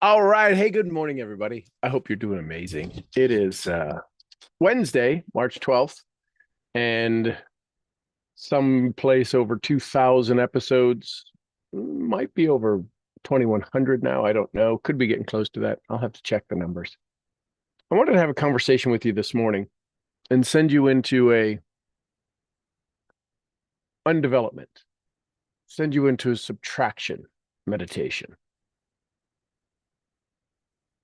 All right. Hey, good morning, everybody. I hope you're doing amazing. It is Wednesday, March 12th, and someplace over 2,000 episodes. Might be over 2,100 now. I don't know. Could be getting close to that. I'll have to check the numbers. I wanted to have a conversation with you this morning and send you into a undevelopment, send you into a subtraction meditation.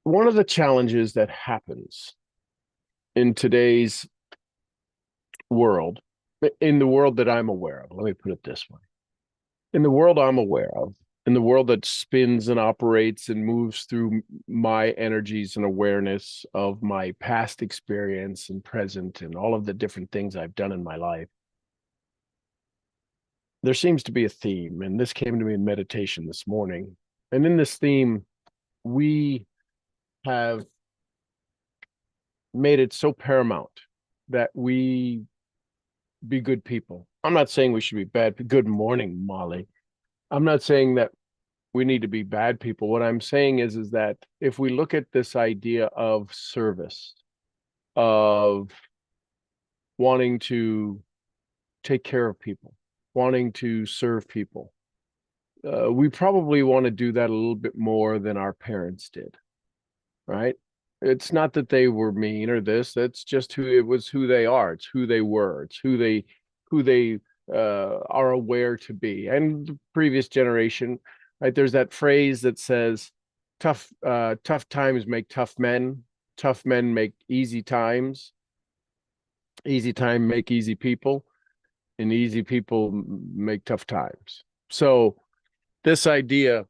One of the challenges that happens in today's world, in the world that I'm aware of, let me put it this way. In the world I'm aware of, in the world that spins and operates and moves through my energies and awareness of my past experience and present and all of the different things I've done in my life, there seems to be a theme. And this came to me in meditation this morning. And in this theme, we have made it so paramount that we be good people. I'm not saying we should be bad. Good morning, Molly. I'm not saying that we need to be bad people. What I'm saying is that if we look at this idea of service, of wanting to take care of people, wanting to serve people, we probably want to do that a little bit more than our parents did, right? It's not that they were mean or this. That's just who they are. It's who they were. It's who they are aware to be. And the previous generation, right? There's that phrase that says, tough times make tough men make easy time make easy people, and easy people make tough times." So this idea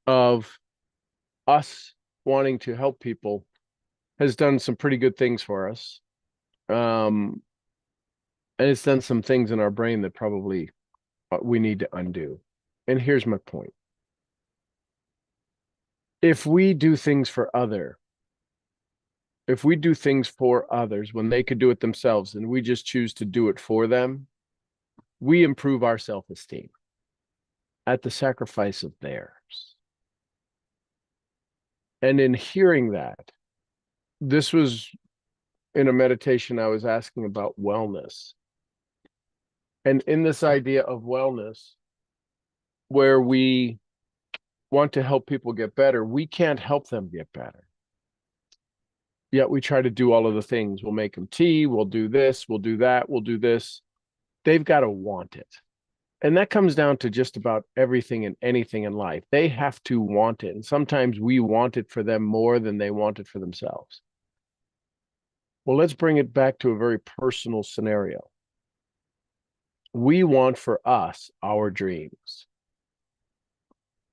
of us wanting to help people has done some pretty good things for us. Um, and it's done some things in our brain that probably we need to undo. And here's my point. If we do things for if we do things for others when they could do it themselves and we just choose to do it for them, we improve our self-esteem at the sacrifice of theirs. And in hearing that, this was in a meditation I was asking about wellness. And in this idea of wellness, where we want to help people get better, we can't help them get better. Yet we try to do all of the things. We'll make them tea, we'll do this, we'll do that, we'll do this. They've got to want it. And that comes down to just about everything and anything in life. They have to want it. And sometimes we want it for them more than they want it for themselves. Well, let's bring it back to a very personal scenario. We want for us our dreams,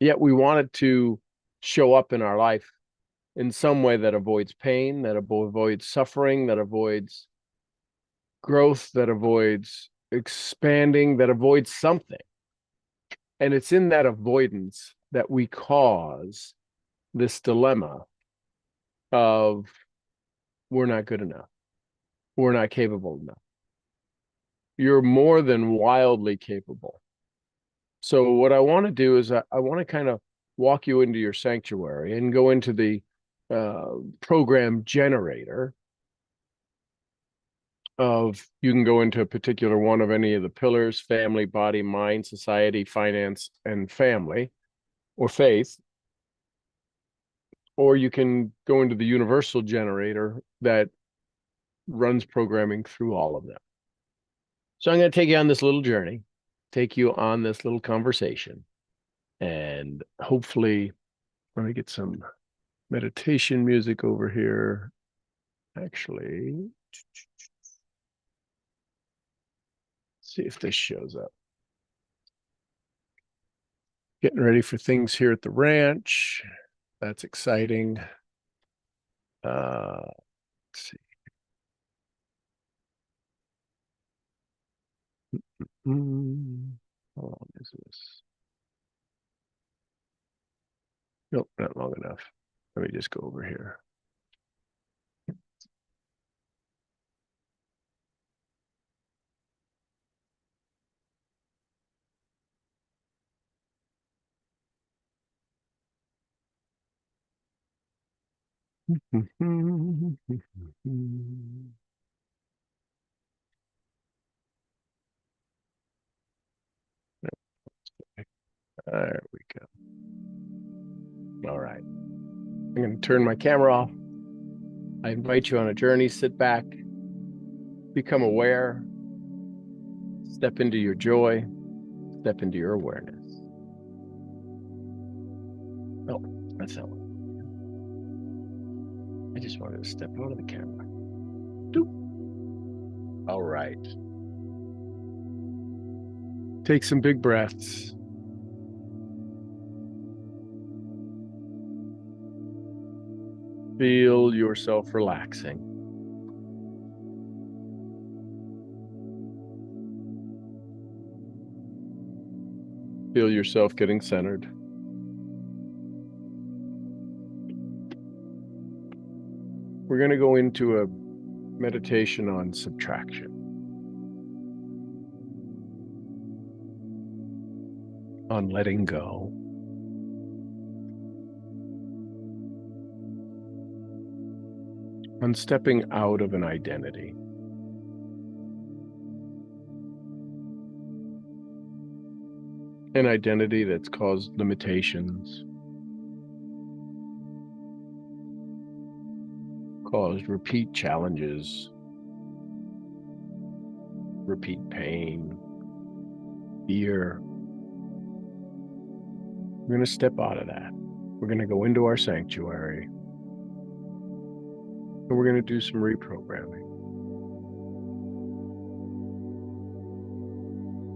yet we want it to show up in our life in some way that avoids pain, that avoids suffering, that avoids growth, that avoids expanding, that avoids something. And it's in that avoidance that we cause this dilemma of we're not good enough. We're not capable enough. You're more than wildly capable. So what I want to do is I want to kind of walk you into your sanctuary and go into the program generator of, you can go into a particular one of any of the pillars: family, body, mind, society, finance, and family, or faith. Or you can go into the universal generator that runs programming through all of them. So I'm going to take you on this little journey, take you on this little conversation, and hopefully, let me get some meditation music over here. Actually, see if this shows up. Getting ready for things here at the ranch. That's exciting. Let's see. How long is this? Nope, not long enough. Let me just go over here. There we go. All right. I'm going to turn my camera off. I invite you on a journey. Sit back, become aware, step into your joy, step into your awareness. Oh, that's not one. I just wanted to step out of the camera. Doop. All right. Take some big breaths. Feel yourself relaxing. Feel yourself getting centered. We're going to go into a meditation on subtraction. On letting go. On stepping out of an identity. An identity that's caused limitations, caused repeat challenges, repeat pain, fear. We're going to step out of that. We're going to go into our sanctuary, and we're going to do some reprogramming.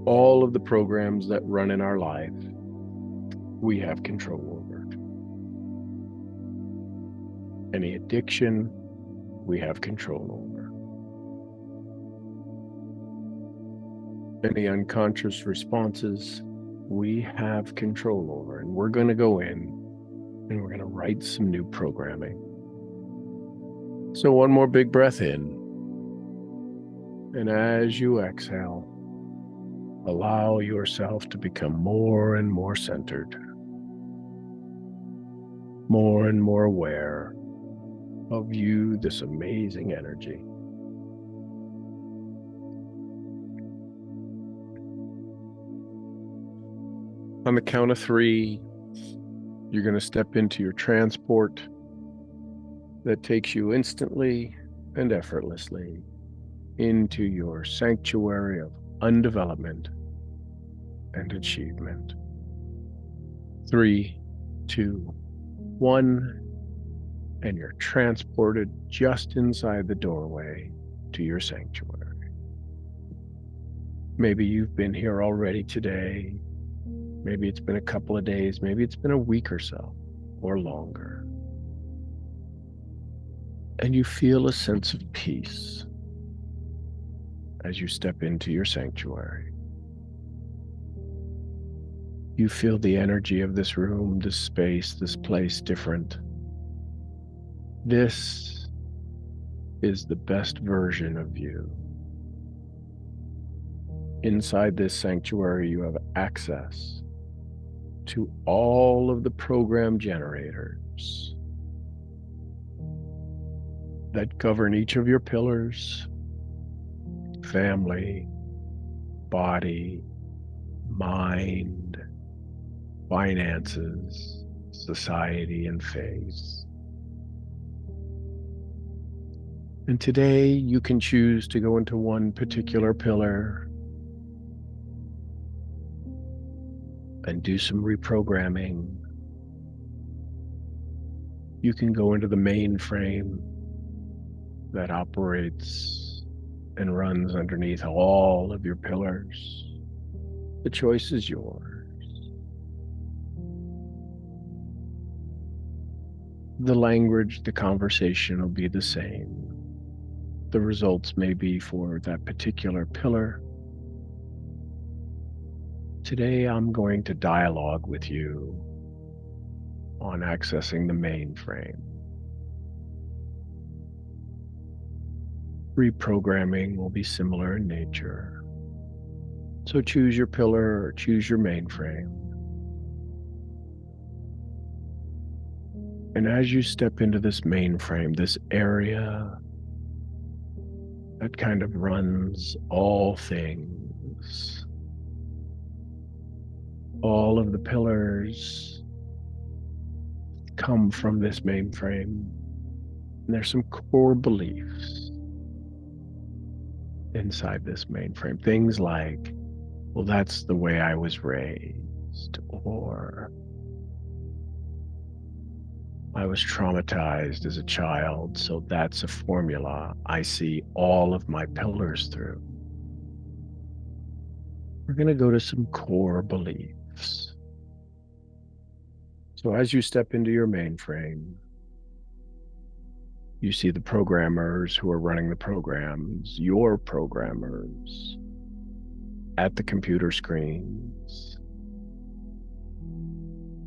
All of the programs that run in our life, we have control over. Any addiction, we have control over. Any unconscious responses, we have control over. And we're going to go in and we're going to write some new programming. So one more big breath in. And as you exhale, allow yourself to become more and more centered, more and more aware of you, this amazing energy. On the count of 3, you're going to step into your transport that takes you instantly and effortlessly into your sanctuary of undevelopment and achievement. 3, 2, 1, and you're transported just inside the doorway to your sanctuary. Maybe you've been here already today. Maybe it's been a couple of days. Maybe it's been a week or so, or longer. And you feel a sense of peace as you step into your sanctuary. You feel the energy of this room, this space, this place different. This is the best version of you. Inside this sanctuary, you have access to all of the program generators that govern each of your pillars: family, body, mind, finances, society, and faith. And today you can choose to go into one particular pillar and do some reprogramming. You can go into the mainframe that operates and runs underneath all of your pillars. The choice is yours. The language, the conversation will be the same. The results may be for that particular pillar. Today, I'm going to dialogue with you on accessing the mainframe. Reprogramming will be similar in nature. So choose your pillar or choose your mainframe. And as you step into this mainframe, this area that kind of runs all things, all of the pillars come from this mainframe. And there's some core beliefs inside this mainframe. Things like, well, that's the way I was raised, or I was traumatized as a child, so that's a formula I see all of my pillars through. We're going to go to some core beliefs. So as you step into your mainframe, you see the programmers who are running the programs, your programmers at the computer screens.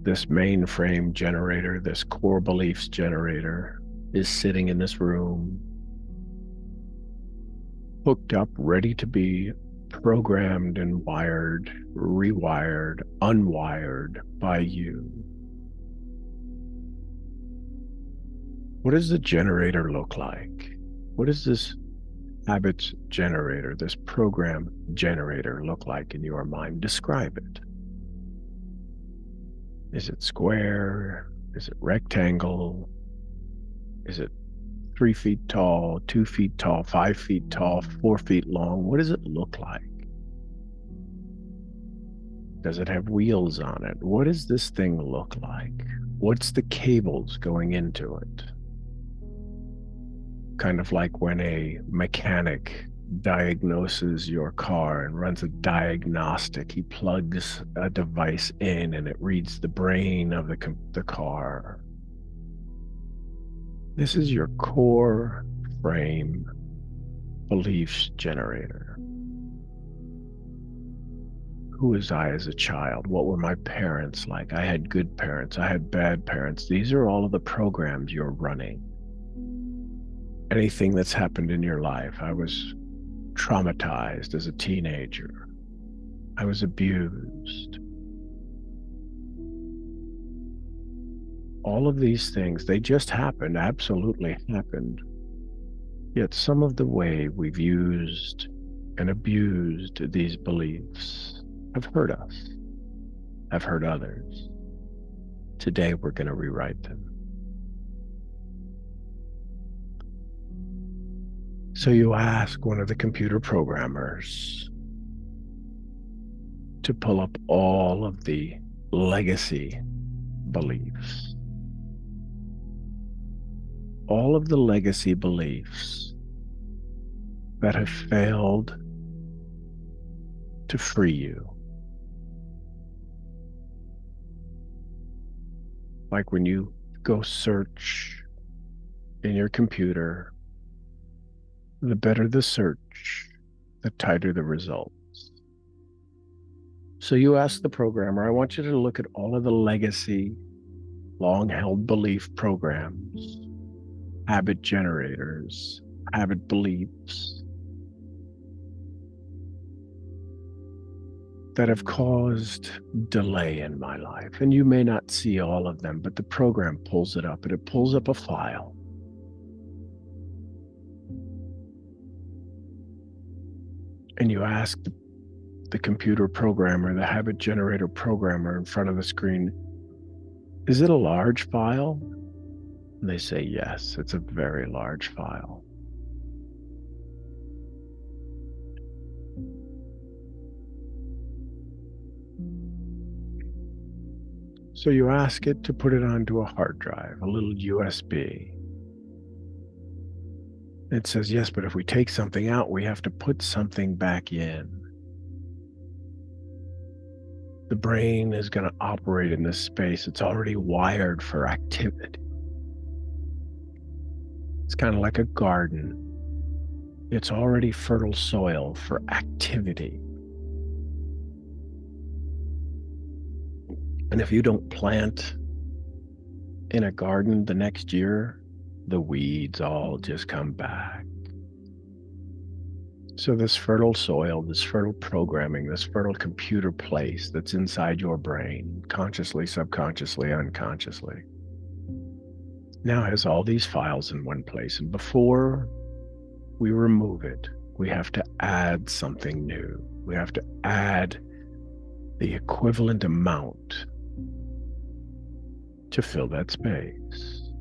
This mainframe generator, this core beliefs generator, is sitting in this room, hooked up, ready to be programmed and wired, rewired, unwired by you. What does the generator look like? What does this habits generator, this program generator look like in your mind? Describe it. Is it square? Is it rectangle? Is it 3 feet tall, 2 feet tall, 5 feet tall, 4 feet long? What does it look like? Does it have wheels on it? What does this thing look like? What's the cables going into it? Kind of like when a mechanic diagnoses your car and runs a diagnostic. He plugs a device in and it reads the brain of the car. This is your core frame beliefs generator. Who was I as a child? What were my parents like? I had good parents. I had bad parents. These are all of the programs you're running. Anything that's happened in your life. I was traumatized as a teenager. I was abused. All of these things, they just happened, absolutely happened. Yet some of the way we've used and abused these beliefs have hurt us, have hurt others. Today we're going to rewrite them. So you ask one of the computer programmers to pull up all of the legacy beliefs. All of the legacy beliefs that have failed to free you. Like when you go search in your computer, the better the search, the tighter the results. So you ask the programmer, I want you to look at all of the legacy, long-held belief programs, habit generators, habit beliefs that have caused delay in my life. And you may not see all of them, but the program pulls it up and it pulls up a file. And you ask the computer programmer, the habit generator programmer in front of the screen, is it a large file? And they say, yes, it's a very large file. So you ask it to put it onto a hard drive, a little USB. It says, yes, but if we take something out, we have to put something back in. The brain is going to operate in this space. It's already wired for activity. It's kind of like a garden. It's already fertile soil for activity. And if you don't plant in a garden the next year, the weeds all just come back. So this fertile soil, this fertile programming, this fertile computer place that's inside your brain, consciously, subconsciously, unconsciously, now has all these files in one place. And before we remove it, we have to add something new. We have to add the equivalent amount to fill that space.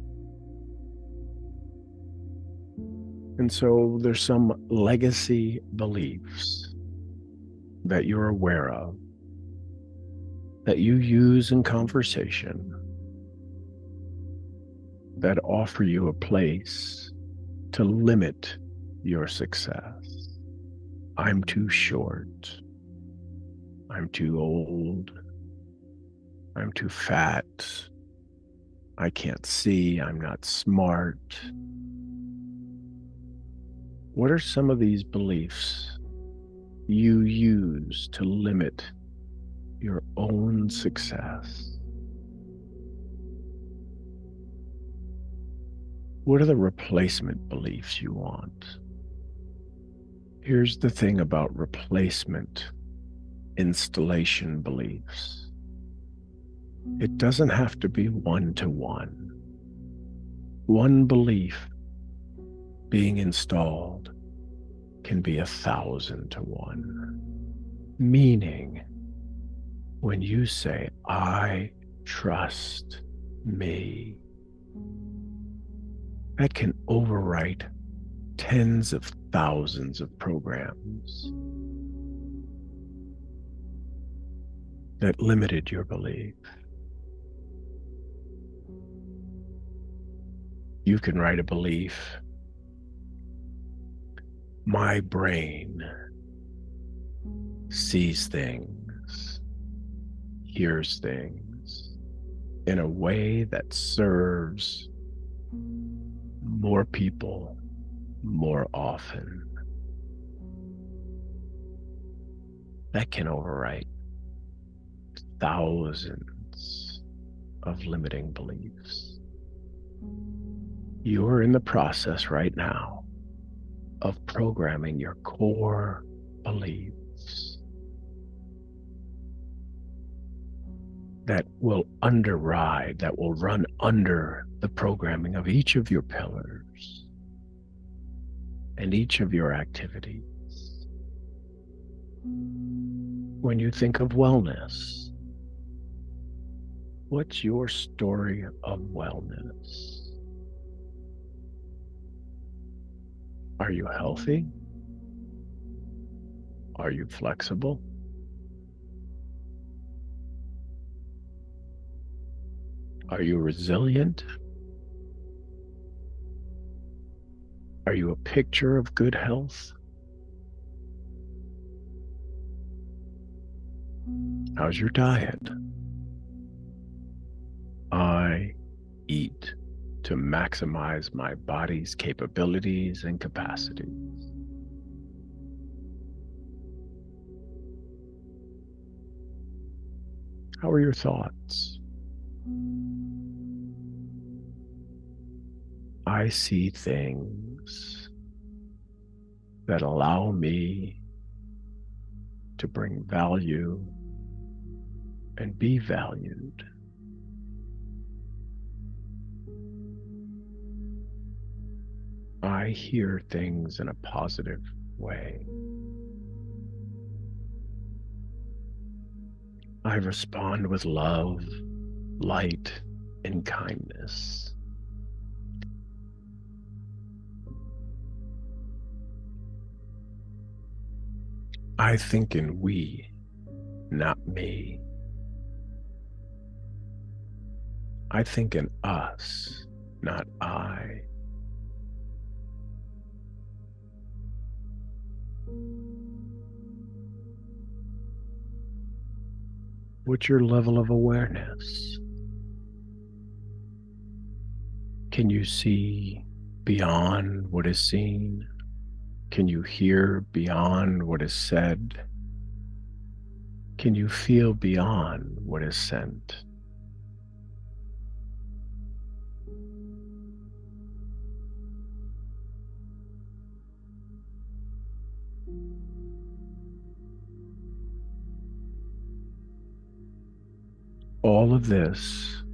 And so there's some legacy beliefs that you're aware of that you use in conversation that offer you a place to limit your success. I'm too short. I'm too old. I'm too fat. I can't see. I'm not smart. What are some of these beliefs you use to limit your own success? What are the replacement beliefs you want? Here's the thing about replacement installation beliefs. It doesn't have to be one-to-one. One belief being installed can be 1,000-to-1. Meaning, when you say, I trust me, that can overwrite tens of thousands of programs that limited your belief. You can write a belief. My brain sees things, hears things in a way that serves more people more often. That can overwrite thousands of limiting beliefs. You are in the process right now of programming your core beliefs that will underride, that will run under the programming of each of your pillars and each of your activities. When you think of wellness, what's your story of wellness? Are you healthy? Are you flexible? Are you resilient? Are you a picture of good health? How's your diet? I eat to maximize my body's capabilities and capacities. How are your thoughts? I see things that allow me to bring value and be valued. I hear things in a positive way. I respond with love, light, and kindness. I think in we, not me. I think in us, not I. What's your level of awareness? Can you see beyond what is seen? Can you hear beyond what is said? Can you feel beyond what is sent? All of this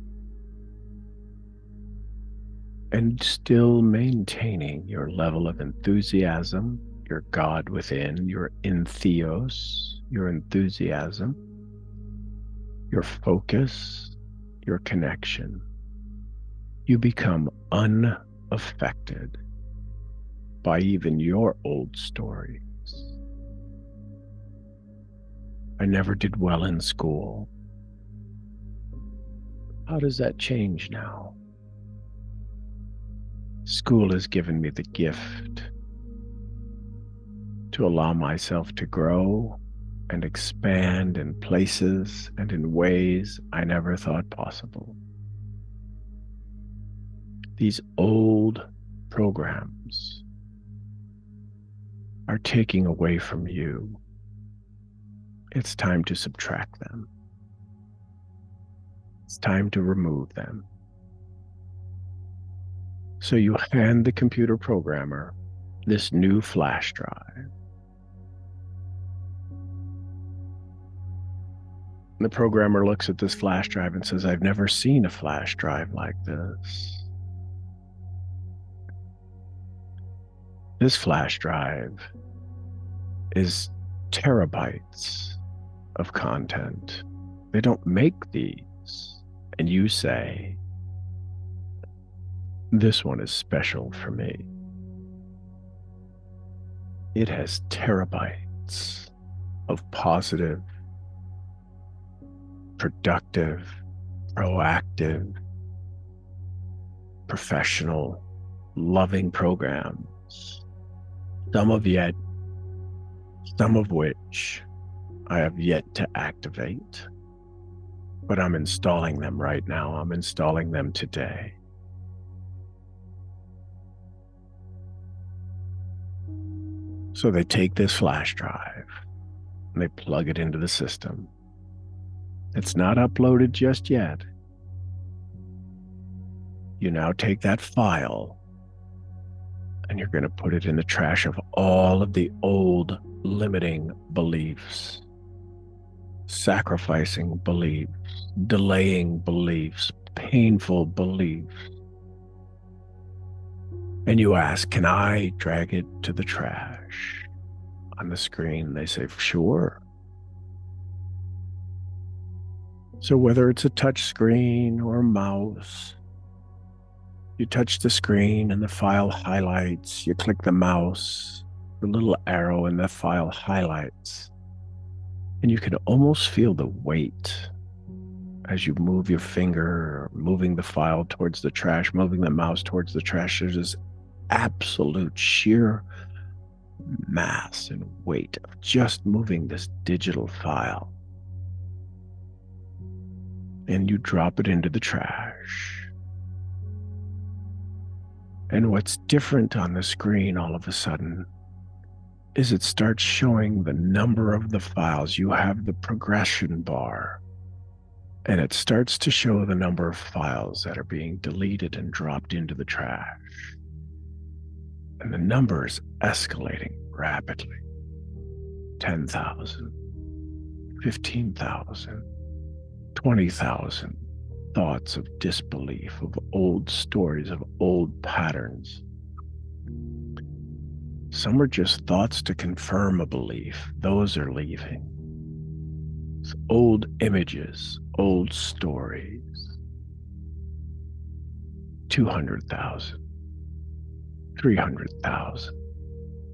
and still maintaining your level of enthusiasm, your God within, your entheos, your enthusiasm, your focus, your connection. You become unaffected by even your old stories. I never did well in school. How does that change now? School has given me the gift to allow myself to grow and expand in places and in ways I never thought possible. These old programs are taking away from you. It's time to subtract them. It's time to remove them. So you hand the computer programmer this new flash drive. The programmer looks at this flash drive and says, I've never seen a flash drive like this. This flash drive is terabytes of content. They don't make these. And you say, this one is special for me. It has terabytes of positive, productive, proactive, professional, loving programs, some of which I have yet to activate, but I'm installing them right now. I'm installing them today. So they take this flash drive and they plug it into the system. It's not uploaded just yet. You now take that file and you're going to put it in the trash of all of the old limiting beliefs, sacrificing beliefs, delaying beliefs, painful beliefs. And you ask, can I drag it to the trash? On the screen, they say, sure. So whether it's a touch screen or a mouse, you touch the screen and the file highlights, you click the mouse, the little arrow and the file highlights. And you can almost feel the weight as you move your finger, moving the file towards the trash, moving the mouse towards the trash. There's this absolute sheer mass and weight of just moving this digital file. And you drop it into the trash. And what's different on the screen all of a sudden is it starts showing the number of the files. You have the progression bar, and it starts to show the number of files that are being deleted and dropped into the trash. And the number is escalating rapidly. 10,000, 15,000, 20,000 thoughts of disbelief, of old stories, of old patterns. Some are just thoughts to confirm a belief. Those are leaving. It's old images, old stories. 200,000, 300,000.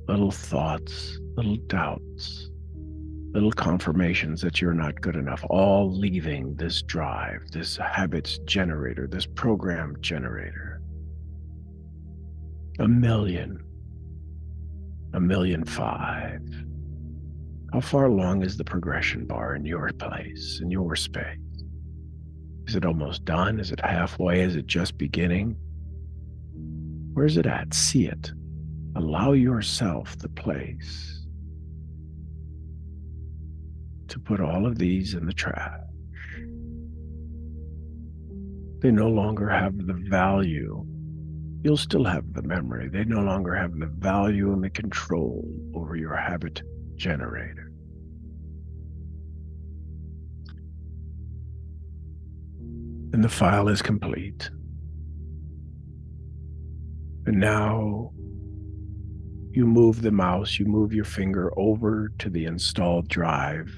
Little thoughts, little doubts, little confirmations that you're not good enough, all leaving this drive, this habits generator, this program generator. 1,000,000, 1,000,005. How far along is the progression bar in your place, in your space? Is it almost done? Is it halfway? Is it just beginning? Where's it at? See it. Allow yourself the place to put all of these in the trash. They no longer have the value. You'll still have the memory. They no longer have the value and the control over your habit generator. And the file is complete. And now you move the mouse, you move your finger over to the installed drive,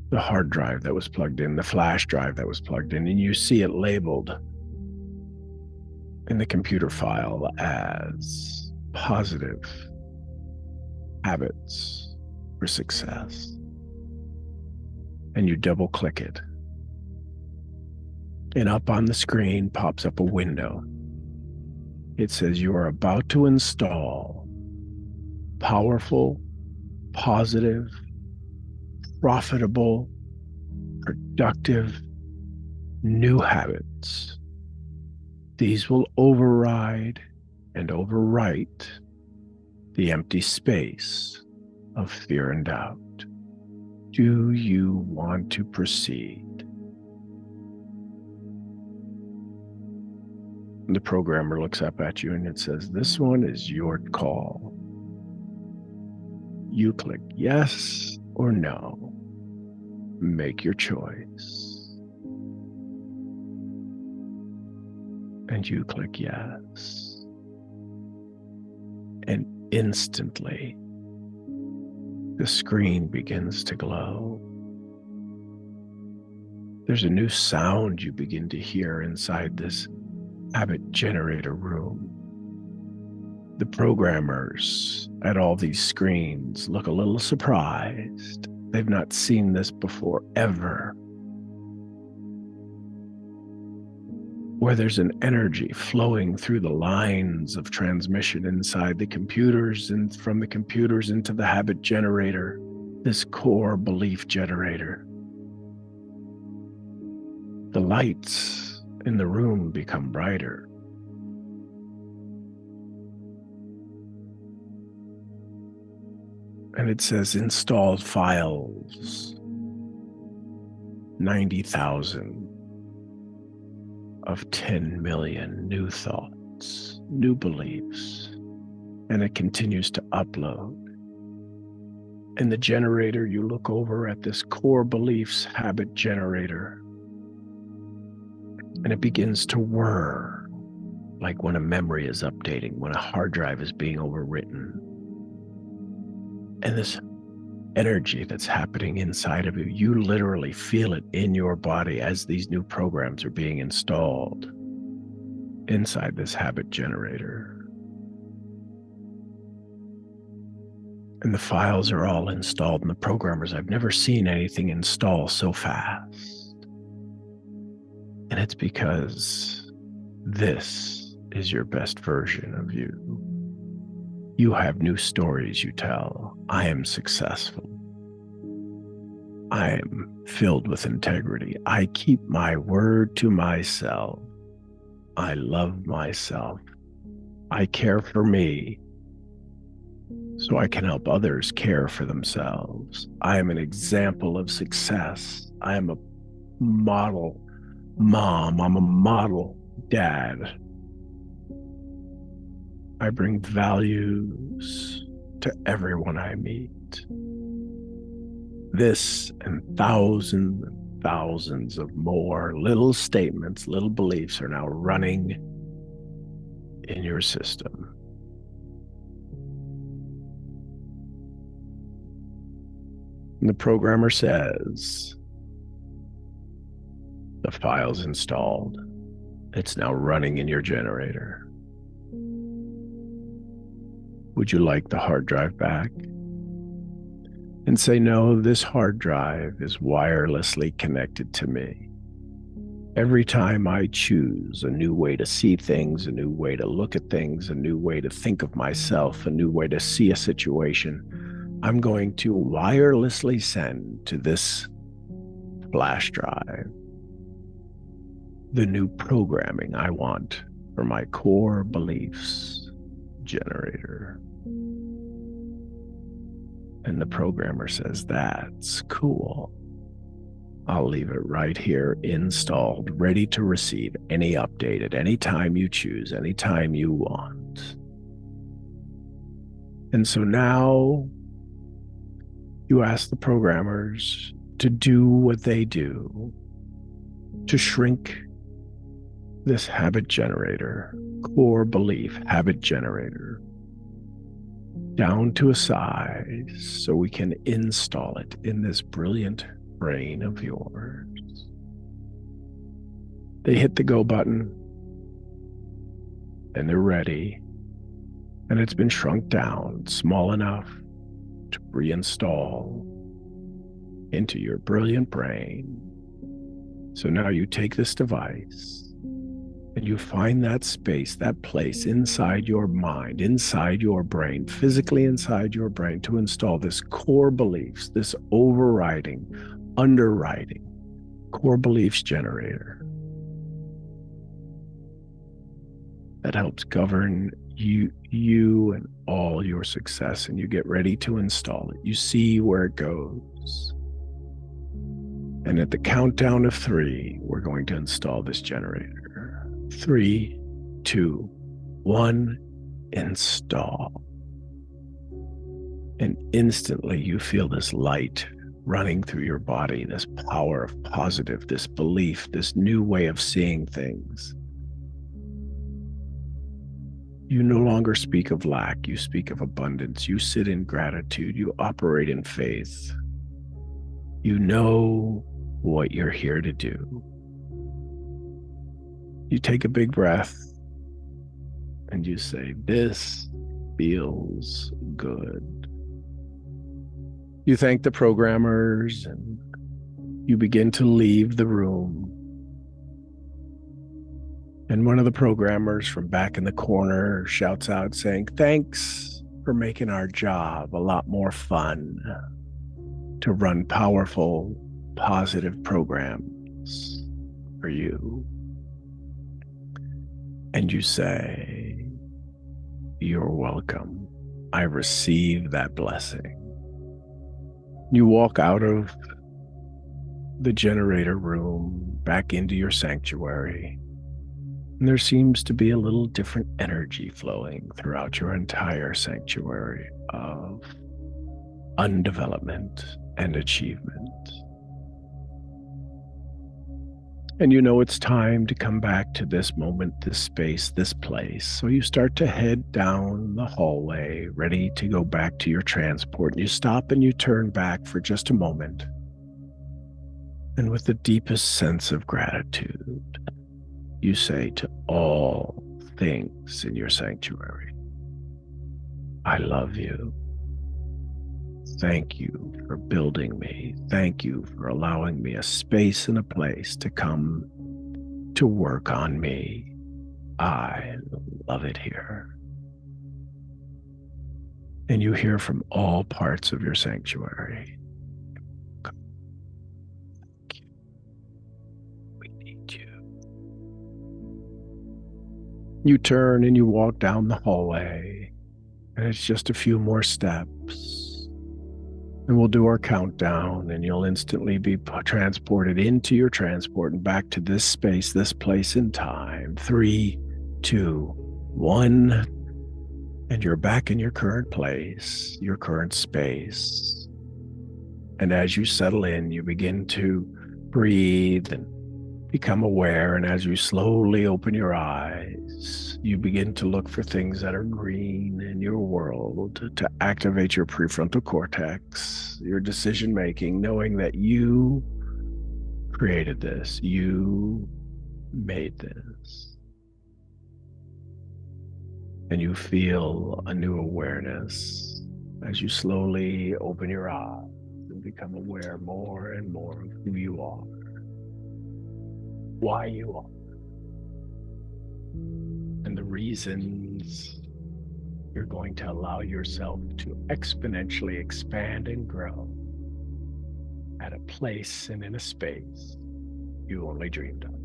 the hard drive that was plugged in, the flash drive that was plugged in, and you see it labeled in the computer file as positive habits for success. And you double click it. And up on the screen pops up a window. It says you are about to install powerful, positive, profitable, productive new habits. These will override and overwrite the empty space of fear and doubt. Do you want to proceed? The programmer looks up at you and it says, "This one is your call." You click yes or no. Make your choice. And you click yes. And instantly, the screen begins to glow. There's a new sound you begin to hear inside this habit generator room. The programmers at all these screens look a little surprised. They've not seen this before, ever. Where there's an energy flowing through the lines of transmission inside the computers and from the computers into the habit generator, this core belief generator. The lights in the room become brighter. And it says installed files, 90,000 of 10 million new thoughts, new beliefs, and it continues to upload. In the generator, you look over at this core beliefs habit generator, and it begins to whir like when a memory is updating, when a hard drive is being overwritten. And this energy that's happening inside of you, you literally feel it in your body as these new programs are being installed inside this habit generator. And the files are all installed, and the programmers, I've never seen anything install so fast. And it's because this is your best version of you. You have new stories you tell. I am successful. I am filled with integrity. I keep my word to myself. I love myself. I care for me so I can help others care for themselves. I am an example of success. I am a model mom. I'm a model dad. I bring values to everyone I meet. This and thousands of more little statements, little beliefs are now running in your system. And the programmer says, the file's installed. It's now running in your generator. Would you like the hard drive back? And say, no, this hard drive is wirelessly connected to me. Every time I choose a new way to see things, a new way to look at things, a new way to think of myself, a new way to see a situation, I'm going to wirelessly send to this flash drive the new programming I want for my core beliefs generator. And the programmer says, that's cool. I'll leave it right here installed, ready to receive any update at any time you choose, anytime you want. And so now you ask the programmers to do what they do, to shrink this habit generator, core belief habit generator, down to a size so we can install it in this brilliant brain of yours. They hit the go button and they're ready, and it's been shrunk down small enough to reinstall into your brilliant brain. So now you take this device and you find that space, that place inside your mind, inside your brain, physically inside your brain, to install this core beliefs, this overriding, underwriting core beliefs generator that helps govern you and all your success. And you get ready to install it. You see where it goes. And at the countdown of 3, we're going to install this generator. 3, 2, 1, install. And instantly you feel this light running through your body, this power of positive, this belief, this new way of seeing things. You no longer speak of lack, you speak of abundance. You sit in gratitude, you operate in faith. You know what you're here to do. You take a big breath and you say, "This feels good." You thank the programmers and you begin to leave the room. And one of the programmers from back in the corner shouts out saying, "Thanks for making our job a lot more fun to run powerful, positive programs for you." And you say, "You're welcome. I receive that blessing." You walk out of the generator room back into your sanctuary. And there seems to be a little different energy flowing throughout your entire sanctuary of undevelopment and achievement. And you know it's time to come back to this moment, this space, this place. So you start to head down the hallway, ready to go back to your transport. And you stop and you turn back for just a moment. And with the deepest sense of gratitude, you say to all things in your sanctuary, "I love you. Thank you for building me. Thank you for allowing me a space and a place to come to work on me. I love it here." And you hear from all parts of your sanctuary, "We need you." You turn and you walk down the hallway, and it's just a few more steps. And we'll do our countdown, and you'll instantly be transported into your transport and back to this space, this place in time. 3, 2, 1. And you're back in your current place, your current space. And as you settle in, you begin to breathe and become aware. And as you slowly open your eyes, you begin to look for things that are green in your world to activate your prefrontal cortex, your decision making, knowing that you created this, you made this. And you feel a new awareness as you slowly open your eyes and become aware more and more of who you are, why you are, and the reasons you're going to allow yourself to exponentially expand and grow at a place and in a space you only dreamed of.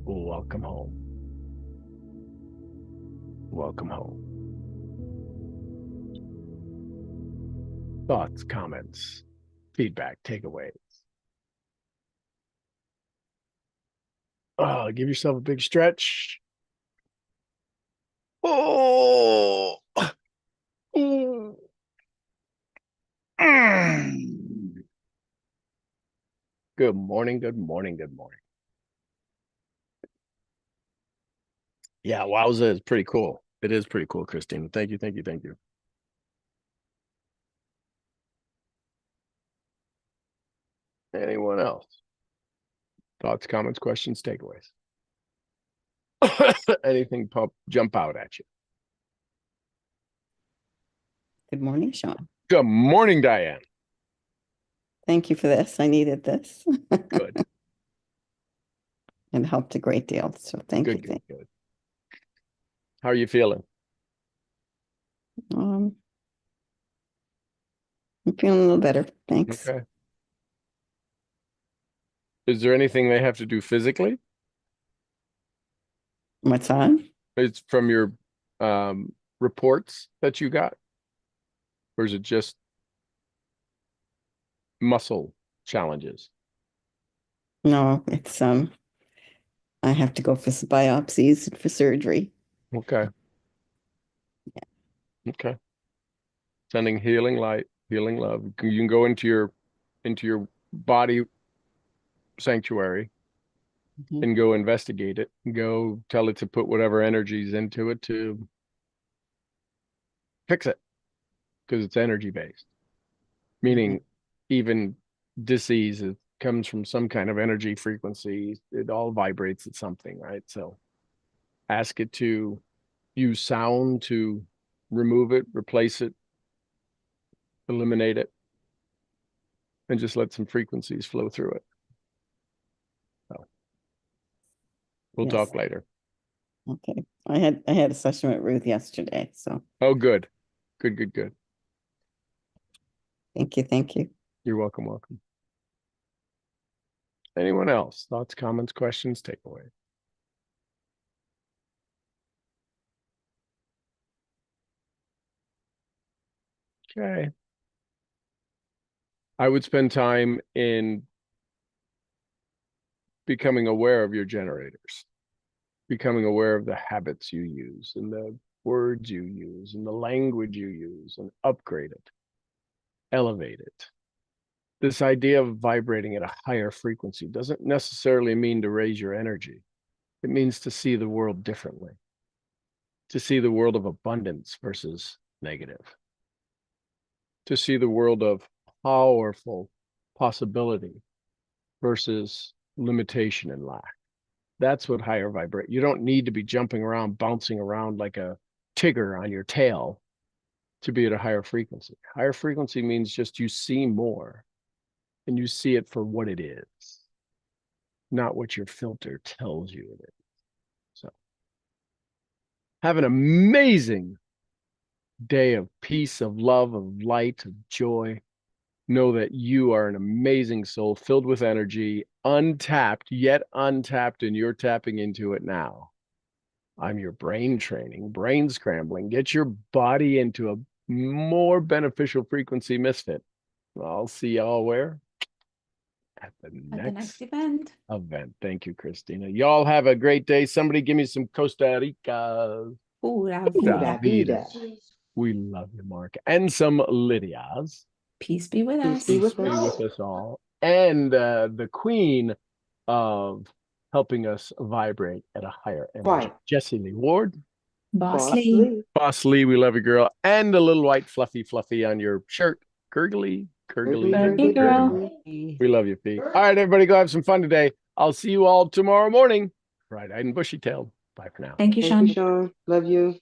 Welcome home. Welcome home. Thoughts, comments, feedback, takeaways. Give yourself a big stretch. Oh, ooh. Good morning, good morning, good morning. Yeah, wowza, it's pretty cool. It is pretty cool, Christine. Thank you, thank you, thank you. Anyone else? Thoughts, comments, questions, takeaways? Anything jump out at you? Good morning, Sean. Good morning, Diane. Thank you for this. I needed this. Good. It helped a great deal. So thank you. Good. How are you feeling? I'm feeling a little better. Thanks. Okay. Is there anything they have to do physically? What's on? It's from your reports that you got? Or is it just muscle challenges? No, it's I have to go for some biopsies and for surgery. Okay. Yeah. Okay. Sending healing light, healing love. You can go into your body sanctuary and go investigate it. Go tell it to put whatever energies into it to fix it because it's energy based. Meaning even disease comes from some kind of energy frequency. It all vibrates at something, right? So ask it to use sound to remove it, replace it, eliminate it, and just let some frequencies flow through it. So we'll talk later. Okay. I had a session with Ruth yesterday. So Oh, good. Good. thank you. Thank you. You're welcome. Anyone else? Thoughts, comments, questions, takeaways? Okay. I would spend time in becoming aware of your generators, becoming aware of the habits you use and the words you use and the language you use, and upgrade it, elevate it. This idea of vibrating at a higher frequency doesn't necessarily mean to raise your energy. It means to see the world differently, to see the world of abundance versus negative, to see the world of powerful possibility versus limitation and lack. That's what higher vibrate. You don't need to be jumping around, bouncing around like a tigger on your tail to be at a higher frequency. Higher frequency means just you see more and you see it for what it is, not what your filter tells you it is. So have an amazing day of peace, of love, of light, of joy. Know that you are an amazing soul filled with energy, untapped, yet untapped, and you're tapping into it now. I'm your brain training, brain scrambling. Get your body into a more beneficial frequency misfit. I'll see y'all where? At the next event. Thank you, Christina. Y'all have a great day. Somebody give me some Costa Rica. Pura vida. We love you, Mark. And some Lydias. Peace be with us. Peace be with us all. And the queen of helping us vibrate at a higher energy. Jessie Lee Ward. Boss Lee. Boss Lee, we love you, girl. And a little white fluffy on your shirt. Gurgly. Girl. We love you, Pete. All right, everybody, go have some fun today. I'll see you all tomorrow morning. Bright-eyed and bushy-tailed. Bye for now. Thank you, Sean. Love you.